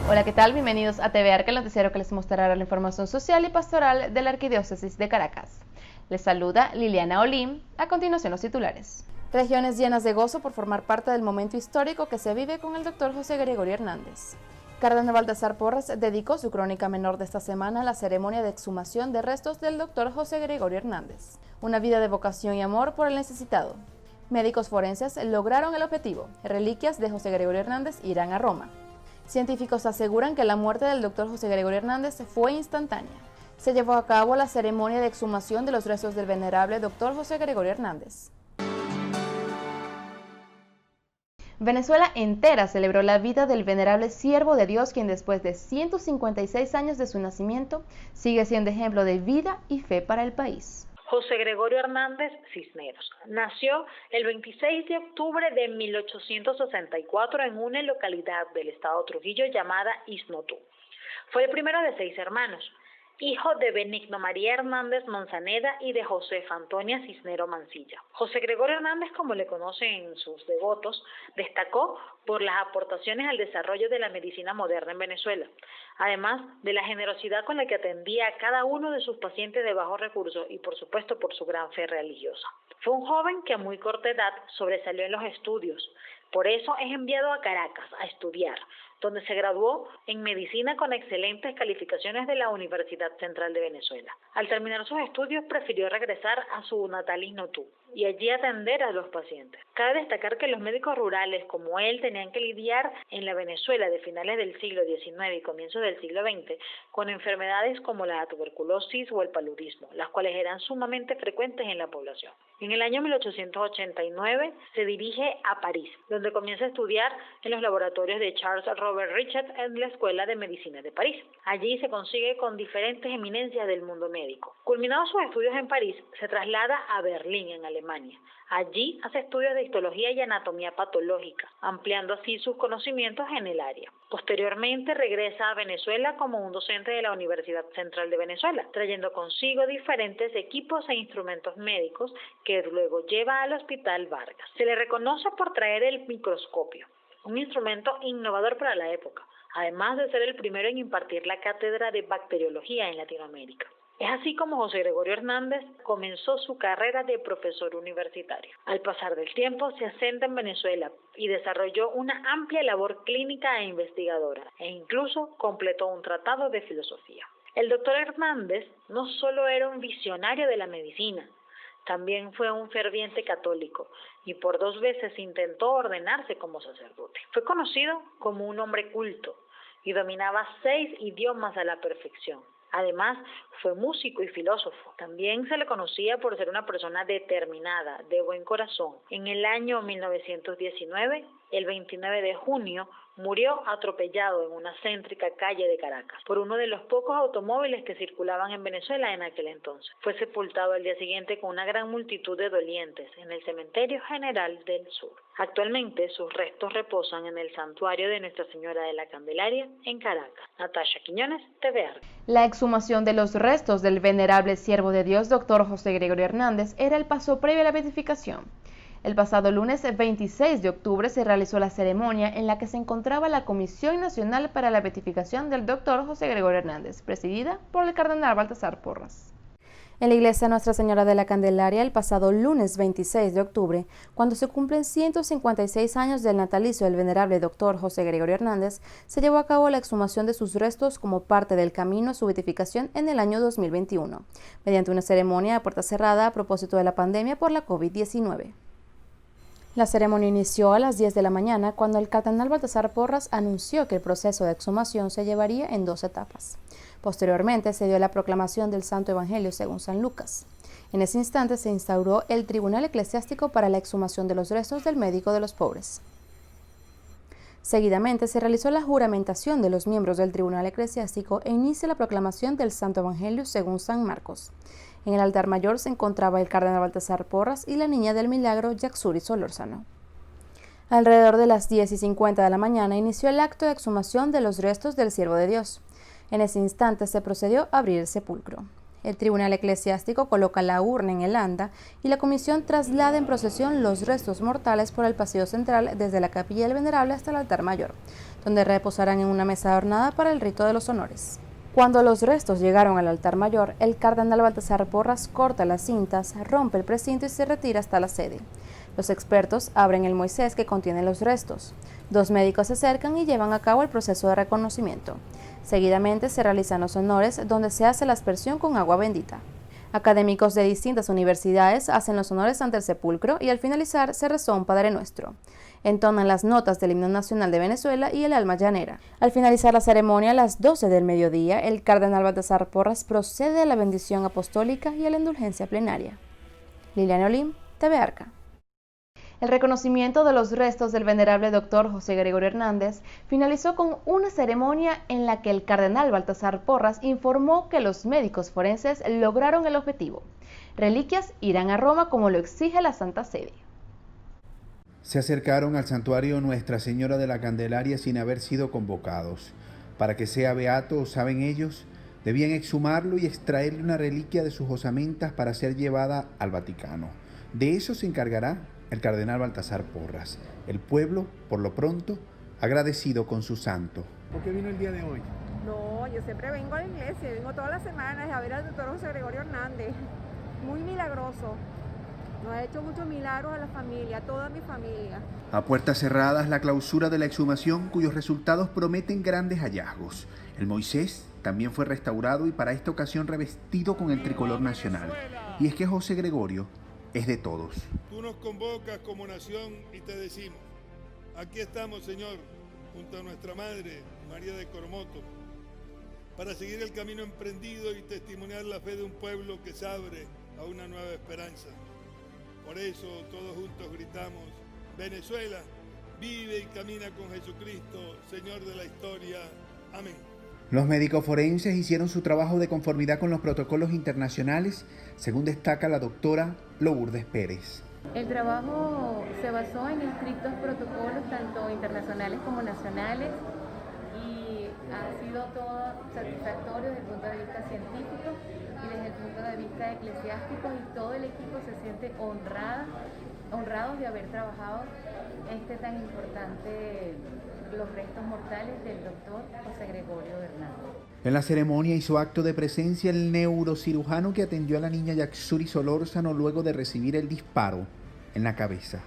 Hola, ¿qué tal? Bienvenidos a TV Arca, el noticiero que les mostrará la información social y pastoral de la Arquidiócesis de Caracas. Les saluda Liliana Olim. A continuación, los titulares. Regiones llenas de gozo por formar parte del momento histórico que se vive con el Dr. José Gregorio Hernández. Cardenal Baltasar Porras dedicó su crónica menor de esta semana a la ceremonia de exhumación de restos del Dr. José Gregorio Hernández. Una vida de vocación y amor por el necesitado. Médicos forenses lograron el objetivo. Reliquias de José Gregorio Hernández irán a Roma. Científicos aseguran que la muerte del Dr. José Gregorio Hernández fue instantánea. Se llevó a cabo la ceremonia de exhumación de los restos del venerable Dr. José Gregorio Hernández. Venezuela entera celebró la vida del venerable siervo de Dios, quien después de 156 años de su nacimiento sigue siendo ejemplo de vida y fe para el país. José Gregorio Hernández Cisneros nació el 26 de octubre de 1864 en una localidad del estado Trujillo llamada Isnotú. Fue el primero de 6 hermanos, hijo de Benigno María Hernández Manzaneda y de Josefa Antonia Cisnero Mancilla. José Gregorio Hernández, como le conocen sus devotos, destacó por las aportaciones al desarrollo de la medicina moderna en Venezuela, además de la generosidad con la que atendía a cada uno de sus pacientes de bajos recursos y, por supuesto, por su gran fe religiosa. Fue un joven que a muy corta edad sobresalió en los estudios. Por eso es enviado a Caracas a estudiar, donde se graduó en medicina con excelentes calificaciones de la Universidad Central de Venezuela. Al terminar sus estudios prefirió regresar a su natal Isnotú y allí atender a los pacientes. Cabe destacar que los médicos rurales como él tenían que lidiar en la Venezuela de finales del siglo XIX y comienzos del siglo XX con enfermedades como la tuberculosis o el paludismo, las cuales eran sumamente frecuentes en la población. En el año 1889 se dirige a París, donde comienza a estudiar en los laboratorios de Charles Robert Richet en la Escuela de Medicina de París. Allí se consigue con diferentes eminencias del mundo médico. Culminados sus estudios en París, se traslada a Berlín, en Alemania. Allí hace estudios de histología y anatomía patológica, ampliando así sus conocimientos en el área. Posteriormente regresa a Venezuela como un docente de la Universidad Central de Venezuela, trayendo consigo diferentes equipos e instrumentos médicos que luego lleva al Hospital Vargas. Se le reconoce por traer el microscopio, un instrumento innovador para la época, además de ser el primero en impartir la cátedra de bacteriología en Latinoamérica. Es así como José Gregorio Hernández comenzó su carrera de profesor universitario. Al pasar del tiempo se asenta en Venezuela y desarrolló una amplia labor clínica e investigadora, e incluso completó un tratado de filosofía. El doctor Hernández no solo era un visionario de la medicina, también fue un ferviente católico y por 2 veces intentó ordenarse como sacerdote. Fue conocido como un hombre culto y dominaba 6 idiomas a la perfección. Además, fue músico y filósofo. También se le conocía por ser una persona determinada, de buen corazón. En el año 1919, el 29 de junio, murió atropellado en una céntrica calle de Caracas por uno de los pocos automóviles que circulaban en Venezuela en aquel entonces. Fue sepultado al día siguiente con una gran multitud de dolientes en el Cementerio General del Sur. Actualmente sus restos reposan en el santuario de Nuestra Señora de la Candelaria en Caracas. Natasha Quiñones, TV Arca. La exhumación de los restos del venerable siervo de Dios, Dr. José Gregorio Hernández, era el paso previo a la beatificación. El pasado lunes 26 de octubre se realizó la ceremonia en la que se encontraba la Comisión Nacional para la Beatificación del Dr. José Gregorio Hernández, presidida por el Cardenal Baltasar Porras. En la iglesia Nuestra Señora de la Candelaria, el pasado lunes 26 de octubre, cuando se cumplen 156 años del natalicio del venerable Dr. José Gregorio Hernández, se llevó a cabo la exhumación de sus restos como parte del camino a su beatificación en el año 2021, mediante una ceremonia a puerta cerrada a propósito de la pandemia por la COVID-19. La ceremonia inició a las 10 de la mañana cuando el cardenal Baltasar Porras anunció que el proceso de exhumación se llevaría en 2 etapas. Posteriormente se dio la proclamación del Santo Evangelio según San Lucas. En ese instante se instauró el Tribunal Eclesiástico para la exhumación de los restos del médico de los pobres. Seguidamente se realizó la juramentación de los miembros del Tribunal Eclesiástico e inicia la proclamación del Santo Evangelio según San Marcos. En el altar mayor se encontraba el cardenal Baltasar Porras y la Niña del Milagro Yaxuri Solórzano. Alrededor de las 10:50 de la mañana inició el acto de exhumación de los restos del siervo de Dios. En ese instante se procedió a abrir el sepulcro. El tribunal eclesiástico coloca la urna en el anda y la comisión traslada en procesión los restos mortales por el pasillo central desde la capilla del Venerable hasta el altar mayor, donde reposarán en una mesa adornada para el rito de los honores. Cuando los restos llegaron al altar mayor, el cardenal Baltasar Porras corta las cintas, rompe el precinto y se retira hasta la sede. Los expertos abren el Moisés que contiene los restos. 2 médicos se acercan y llevan a cabo el proceso de reconocimiento. Seguidamente se realizan los honores, donde se hace la aspersión con agua bendita. Académicos de distintas universidades hacen los honores ante el sepulcro y al finalizar se rezó un Padre Nuestro. Entonan las notas del himno nacional de Venezuela y el alma llanera. Al finalizar la ceremonia a las 12 del mediodía, el cardenal Baltasar Porras procede a la bendición apostólica y a la indulgencia plenaria. Liliana Olim, TV Arca. El reconocimiento de los restos del venerable doctor José Gregorio Hernández finalizó con una ceremonia en la que el cardenal Baltasar Porras informó que los médicos forenses lograron el objetivo. Reliquias irán a Roma como lo exige la Santa Sede. Se acercaron al santuario Nuestra Señora de la Candelaria sin haber sido convocados. Para que sea beato, saben ellos, debían exhumarlo y extraerle una reliquia de sus osamentas para ser llevada al Vaticano. De eso se encargará el cardenal Baltasar Porras. El pueblo, por lo pronto, agradecido con su santo. ¿Por qué vino el día de hoy? No, yo siempre vengo a la iglesia, vengo todas las semanas a ver al doctor José Gregorio Hernández. Muy milagroso. Nos ha hecho muchos milagros a la familia, a toda mi familia. A puertas cerradas, la clausura de la exhumación, cuyos resultados prometen grandes hallazgos. El Moisés también fue restaurado y para esta ocasión revestido con el tricolor nacional. Y es que José Gregorio es de todos. Tú nos convocas como nación y te decimos, aquí estamos, Señor, junto a nuestra Madre, María de Coromoto, para seguir el camino emprendido y testimoniar la fe de un pueblo que se abre a una nueva esperanza. Por eso todos juntos gritamos, Venezuela, vive y camina con Jesucristo, Señor de la historia. Amén. Los médicos forenses hicieron su trabajo de conformidad con los protocolos internacionales, según destaca la doctora Lourdes Pérez. El trabajo se basó en estrictos protocolos, tanto internacionales como nacionales, y ha sido todo satisfactorio desde el punto de vista científico y desde el punto de vista eclesiástico, y todo el equipo se siente honrados de haber trabajado tan importante, los restos mortales del doctor José Gregorio Hernández. En la ceremonia hizo acto de presencia el neurocirujano que atendió a la niña Yaxuri Solórzano luego de recibir el disparo en la cabeza.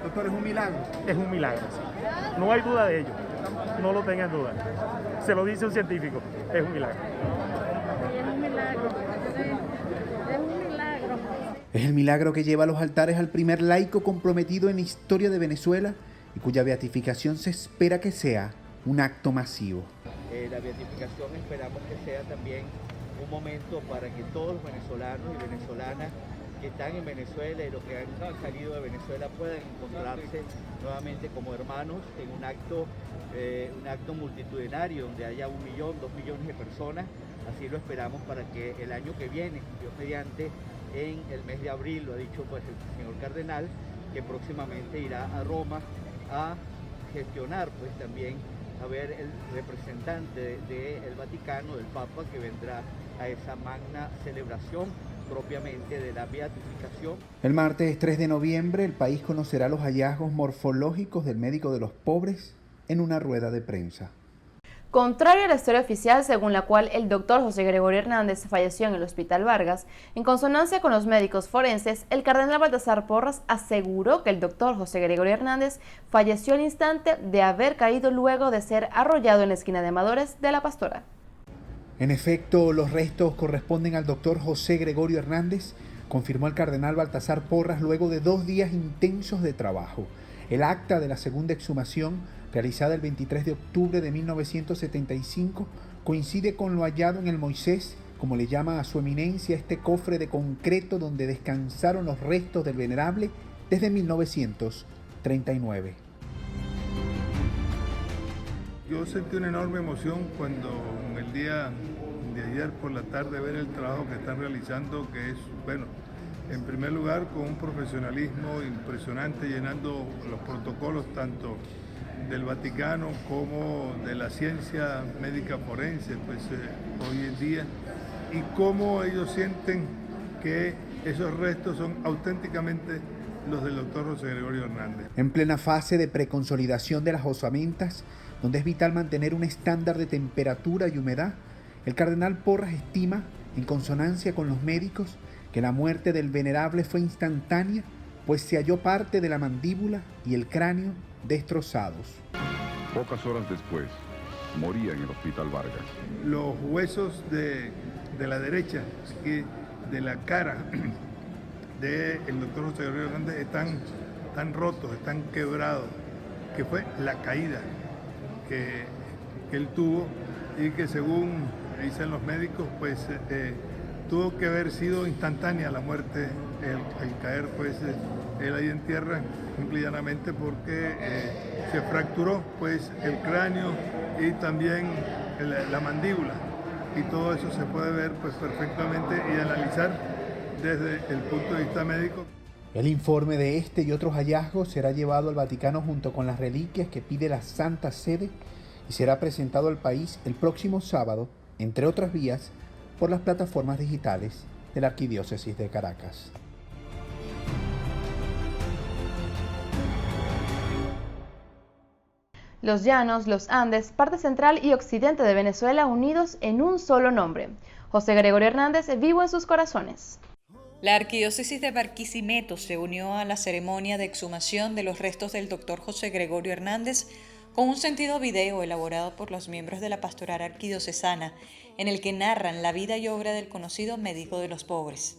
Doctor, ¿es un milagro? Es un milagro, sí. No hay duda de ello. No lo tengan duda. Se lo dice un científico. Es un milagro. Es un milagro. Es un milagro. Es el milagro que lleva a los altares al primer laico comprometido en la historia de Venezuela y cuya beatificación se espera que sea un acto masivo. La beatificación esperamos que sea también un momento para que todos los venezolanos y venezolanas que están en Venezuela y los que han salido de Venezuela puedan encontrarse nuevamente como hermanos en un acto multitudinario donde haya 1 millón, 2 millones de personas. Así lo esperamos para que el año que viene, Dios mediante, en el mes de abril, lo ha dicho pues el señor cardenal, que próximamente irá a Roma a gestionar pues también a ver el representante del Vaticano, del Papa, que vendrá a esa magna celebración propiamente de la beatificación. El martes 3 de noviembre el país conocerá los hallazgos morfológicos del médico de los pobres en una rueda de prensa. Contrario a la historia oficial según la cual el doctor José Gregorio Hernández falleció en el Hospital Vargas, en consonancia con los médicos forenses, el cardenal Baltasar Porras aseguró que el doctor José Gregorio Hernández falleció al instante de haber caído luego de ser arrollado en la esquina de Amadores de La Pastora. En efecto, los restos corresponden al doctor José Gregorio Hernández, confirmó el cardenal Baltasar Porras luego de 2 días intensos de trabajo. El acta de la segunda exhumación, realizada el 23 de octubre de 1975, coincide con lo hallado en el Moisés, como le llama a su eminencia este cofre de concreto donde descansaron los restos del venerable desde 1939. Yo sentí una enorme emoción cuando el día de ayer por la tarde ver el trabajo que están realizando, que es, bueno, en primer lugar con un profesionalismo impresionante, llenando los protocolos tanto del Vaticano como de la ciencia médica forense, pues hoy en día y cómo ellos sienten que esos restos son auténticamente los del doctor José Gregorio Hernández. En plena fase de preconsolidación de las osamentas, donde es vital mantener un estándar de temperatura y humedad, el cardenal Porras estima, en consonancia con los médicos, que la muerte del venerable fue instantánea, pues se halló parte de la mandíbula y el cráneo destrozados. Pocas horas después, moría en el Hospital Vargas. Los huesos de la derecha y de la cara del doctor José Gregorio Hernández están rotos, están quebrados, que fue la caída que él tuvo y que según dicen los médicos, pues tuvo que haber sido instantánea la muerte, el caer pues él ahí en tierra, simple y llanamente porque se fracturó pues el cráneo y también la mandíbula, y todo eso se puede ver pues perfectamente y analizar desde el punto de vista médico. El informe de este y otros hallazgos será llevado al Vaticano junto con las reliquias que pide la Santa Sede y será presentado al país el próximo sábado, entre otras vías, por las plataformas digitales de la Arquidiócesis de Caracas. Los llanos, los Andes, parte central y occidente de Venezuela unidos en un solo nombre. José Gregorio Hernández, vivo en sus corazones. La Arquidiócesis de Barquisimeto se unió a la ceremonia de exhumación de los restos del doctor José Gregorio Hernández con un sentido video elaborado por los miembros de la Pastoral Arquidiocesana, en el que narran la vida y obra del conocido médico de los pobres.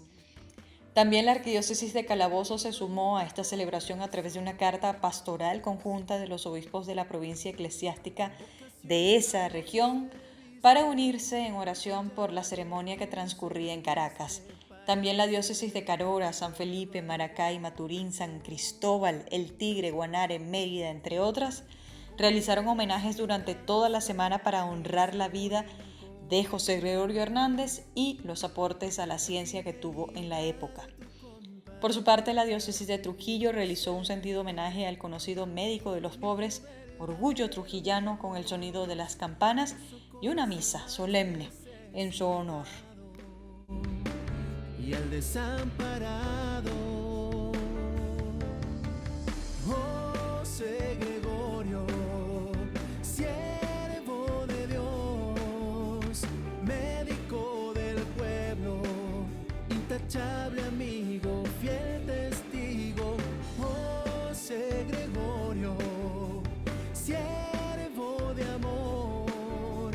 También la Arquidiócesis de Calabozo se sumó a esta celebración a través de una carta pastoral conjunta de los obispos de la provincia eclesiástica de esa región para unirse en oración por la ceremonia que transcurría en Caracas. También la diócesis de Carora, San Felipe, Maracay, Maturín, San Cristóbal, El Tigre, Guanare, Mérida, entre otras, realizaron homenajes durante toda la semana para honrar la vida de José Gregorio Hernández y los aportes a la ciencia que tuvo en la época. Por su parte, la diócesis de Trujillo realizó un sentido homenaje al conocido médico de los pobres, orgullo trujillano, con el sonido de las campanas y una misa solemne en su honor. Y al desamparado José Gregorio, siervo de Dios, médico del pueblo, intachable amigo, fiel testigo. José Gregorio, siervo de amor.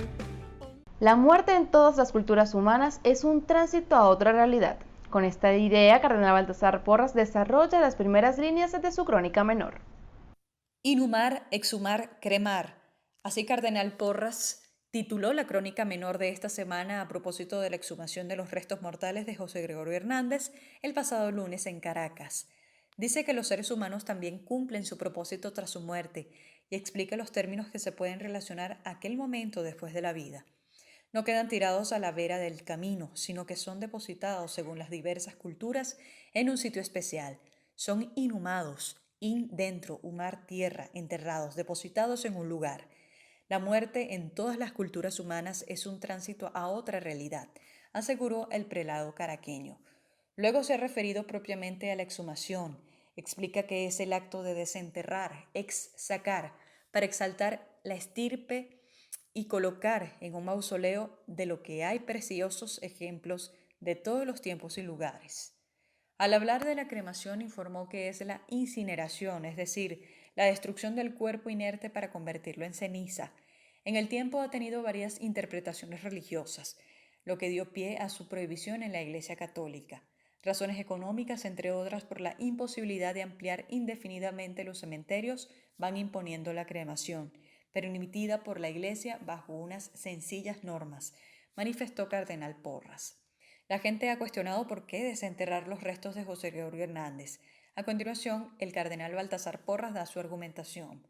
La muerte en todas las culturas humanas es un tránsito a otra realidad. Con esta idea, Cardenal Baltasar Porras desarrolla las primeras líneas de su crónica menor. Inhumar, exhumar, cremar. Así Cardenal Porras tituló la crónica menor de esta semana a propósito de la exhumación de los restos mortales de José Gregorio Hernández el pasado lunes en Caracas. Dice que los seres humanos también cumplen su propósito tras su muerte y explica los términos que se pueden relacionar a aquel momento después de la vida. No quedan tirados a la vera del camino, sino que son depositados, según las diversas culturas, en un sitio especial. Son inhumados, dentro, humar, tierra, enterrados, depositados en un lugar. La muerte en todas las culturas humanas es un tránsito a otra realidad, aseguró el prelado caraqueño. Luego se ha referido propiamente a la exhumación. Explica que es el acto de desenterrar, sacar, para exaltar la estirpe y colocar en un mausoleo de lo que hay preciosos ejemplos de todos los tiempos y lugares. Al hablar de la cremación informó que es la incineración, es decir, la destrucción del cuerpo inerte para convertirlo en ceniza. En el tiempo ha tenido varias interpretaciones religiosas, lo que dio pie a su prohibición en la Iglesia Católica. Razones económicas, entre otras, por la imposibilidad de ampliar indefinidamente los cementerios, van imponiendo la cremación, permitida por la Iglesia bajo unas sencillas normas, manifestó Cardenal Porras. La gente ha cuestionado por qué desenterrar los restos de José Gregorio Hernández. A continuación, el Cardenal Baltasar Porras da su argumentación.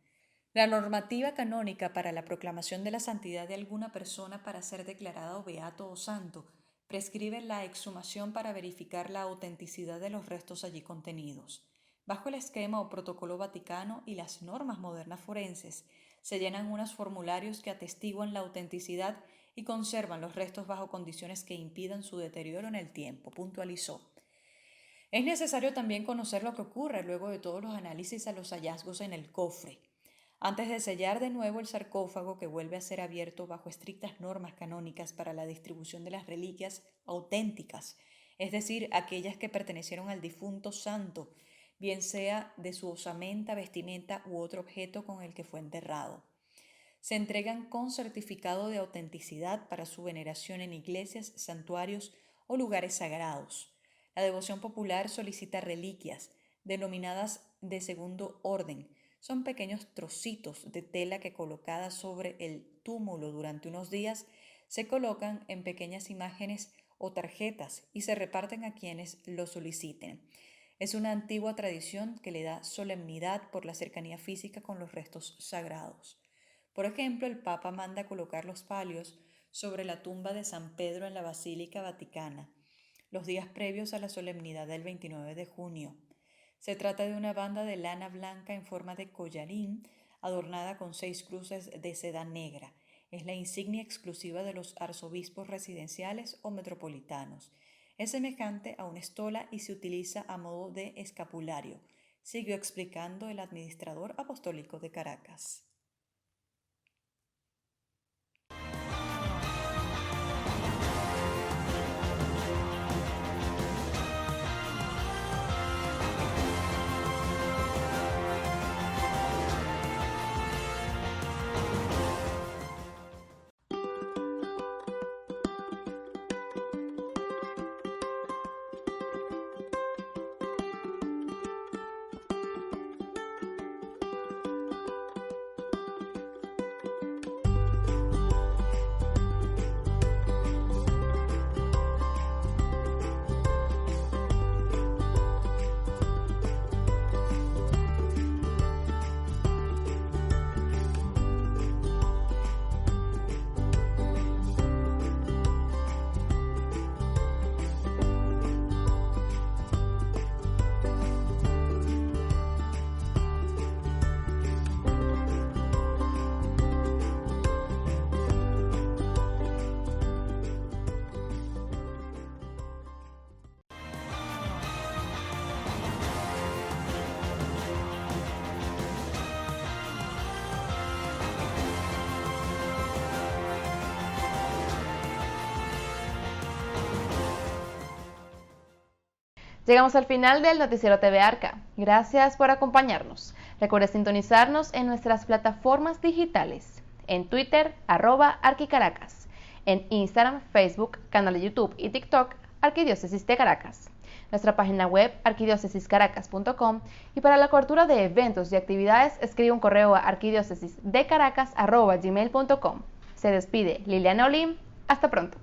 La normativa canónica para la proclamación de la santidad de alguna persona para ser declarado beato o santo prescribe la exhumación para verificar la autenticidad de los restos allí contenidos. Bajo el esquema o protocolo vaticano y las normas modernas forenses, se llenan unos formularios que atestiguan la autenticidad y conservan los restos bajo condiciones que impidan su deterioro en el tiempo, puntualizó. Es necesario también conocer lo que ocurre luego de todos los análisis a los hallazgos en el cofre. Antes de sellar de nuevo el sarcófago, que vuelve a ser abierto bajo estrictas normas canónicas para la distribución de las reliquias auténticas, es decir, aquellas que pertenecieron al difunto santo, bien sea de su osamenta, vestimenta u otro objeto con el que fue enterrado. Se entregan con certificado de autenticidad para su veneración en iglesias, santuarios o lugares sagrados. La devoción popular solicita reliquias, denominadas de segundo orden. Son pequeños trocitos de tela que, colocadas sobre el túmulo durante unos días, se colocan en pequeñas imágenes o tarjetas y se reparten a quienes lo soliciten. Es una antigua tradición que le da solemnidad por la cercanía física con los restos sagrados. Por ejemplo, el Papa manda colocar los palios sobre la tumba de San Pedro en la Basílica Vaticana, los días previos a la solemnidad del 29 de junio. Se trata de una banda de lana blanca en forma de collarín, adornada con 6 cruces de seda negra. Es la insignia exclusiva de los arzobispos residenciales o metropolitanos. Es semejante a una estola y se utiliza a modo de escapulario, siguió explicando el administrador apostólico de Caracas. Llegamos al final del Noticiero TV Arca. Gracias por acompañarnos. Recuerda sintonizarnos en nuestras plataformas digitales. En Twitter, @Arquicaracas. En Instagram, Facebook, canal de YouTube y TikTok, Arquidiócesis de Caracas. Nuestra página web, arquidiócesiscaracas.com. Y para la cobertura de eventos y actividades, escribe un correo a arquidiócesisdecaracas@gmail.com. Se despide Liliana Olim. Hasta pronto.